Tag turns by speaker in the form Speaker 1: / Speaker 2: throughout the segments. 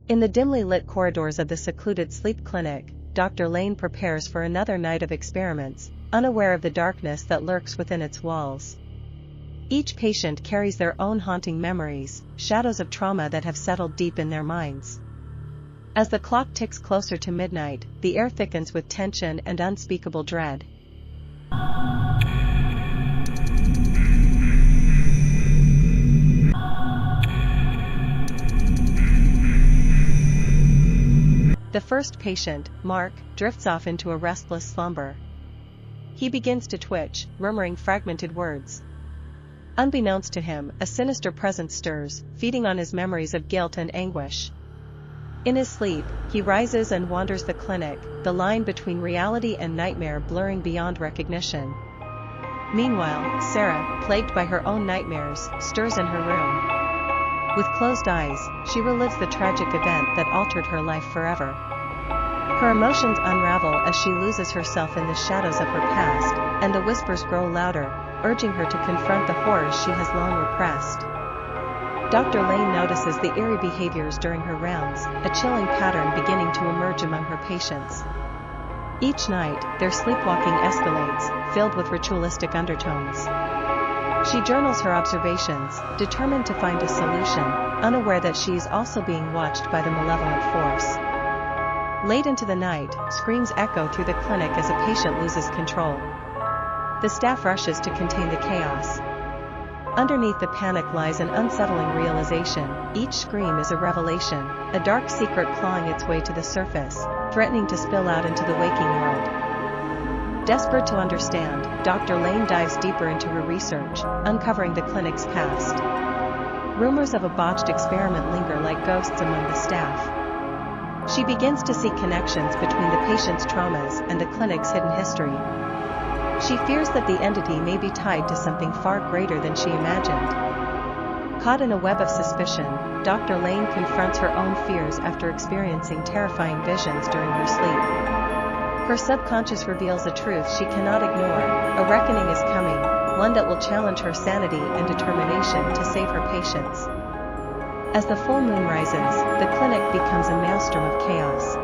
Speaker 1: In the dimly lit corridors of the secluded sleep clinic, Dr. Lane prepares for another night of experiments, unaware of the darkness that lurks within its walls. Each patient carries their own haunting memories, shadows of trauma that have settled deep in their minds. As the clock ticks closer to midnight, the air thickens with tension and unspeakable dread. The first patient, Mark, drifts off into a restless slumber. He begins to twitch, murmuring fragmented words. Unbeknownst to him, a sinister presence stirs, feeding on his memories of guilt and anguish. In his sleep, he rises and wanders the clinic, the line between reality and nightmare blurring beyond recognition. Meanwhile, Sarah, plagued by her own nightmares, stirs in her room. With closed eyes, she relives the tragic event that altered her life forever. Her emotions unravel as she loses herself in the shadows of her past, and the whispers grow louder, urging her to confront the horrors she has long repressed. Dr. Lane notices the eerie behaviors during her rounds, a chilling pattern beginning to emerge among her patients. Each night, their sleepwalking escalates, filled with ritualistic undertones. She journals her observations, determined to find a solution, unaware that she is also being watched by the malevolent force. Late into the night, screams echo through the clinic as a patient loses control. The staff rushes to contain the chaos. Underneath the panic lies an unsettling realization: each scream is a revelation, a dark secret clawing its way to the surface, threatening to spill out into the waking world. Desperate to understand, Dr. Lane dives deeper into her research, uncovering the clinic's past. Rumors of a botched experiment linger like ghosts among the staff. She begins to see connections between the patient's traumas and the clinic's hidden history. She fears that the entity may be tied to something far greater than she imagined. Caught in a web of suspicion, Dr. Lane confronts her own fears after experiencing terrifying visions during her sleep. Her subconscious reveals a truth she cannot ignore: a reckoning is coming, one that will challenge her sanity and determination to save her patients. As the full moon rises, the clinic becomes a maelstrom of chaos.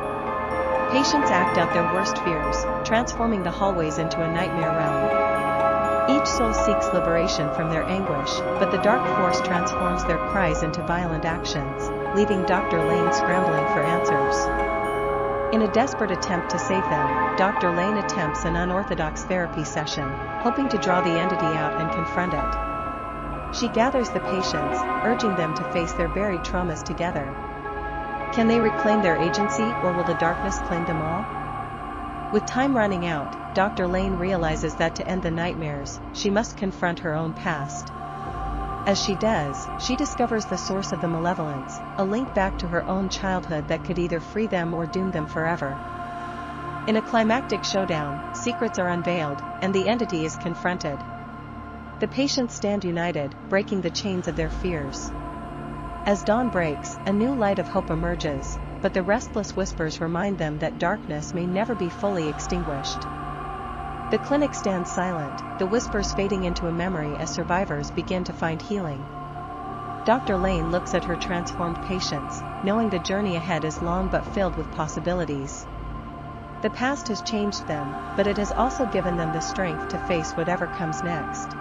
Speaker 1: Patients act out their worst fears, transforming the hallways into a nightmare realm. Each soul seeks liberation from their anguish, but the dark force transforms their cries into violent actions, leaving Dr. Lane scrambling for answers. In a desperate attempt to save them, Dr. Lane attempts an unorthodox therapy session, hoping to draw the entity out and confront it. She gathers the patients, urging them to face their buried traumas together. Can they reclaim their agency, or will the darkness claim them all? With time running out, Dr. Lane realizes that to end the nightmares, she must confront her own past. As she does, she discovers the source of the malevolence, a link back to her own childhood that could either free them or doom them forever. In a climactic showdown, secrets are unveiled, and the entity is confronted. The patients stand united, breaking the chains of their fears. As dawn breaks, a new light of hope emerges, but the restless whispers remind them that darkness may never be fully extinguished. The clinic stands silent, the whispers fading into a memory as survivors begin to find healing. Dr. Lane looks at her transformed patients, knowing the journey ahead is long but filled with possibilities. The past has changed them, but it has also given them the strength to face whatever comes next.